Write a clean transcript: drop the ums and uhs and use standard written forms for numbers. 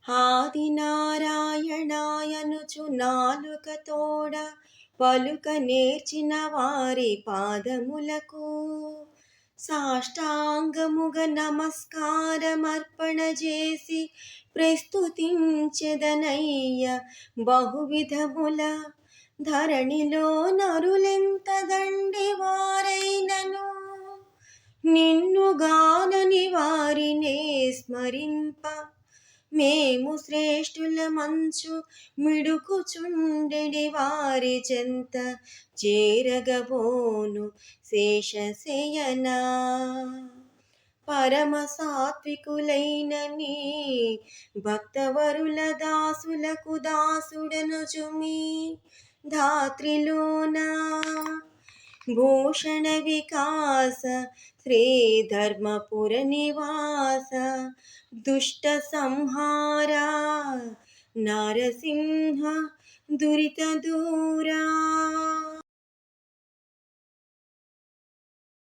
ఆదినారాయణాయనుచు నాలుకతోడ పలుక నేర్చిన వారి పాదములకు సాష్టాంగముగ నమస్కారమర్పణ చేసి ప్రస్తుతించెదనయ్య బహువిధముల. ధరణిలో నరులెంత దండివారైనను నిన్నుగానని వారినే స్మరింప మేము శ్రేష్ఠుల మంచు మిడుకుచుండెడి వారి చెంత చేరగబోను శేషశయనా. పరమ సాత్వికులైన నీ భక్తవరుల దాసులకు దాసుడనుచుమి ధాత్రిలోన భూషణ వికాస శ్రీధర్మపుర నివాస దుష్ట సంహారా నరసింహ దురిత దూరా.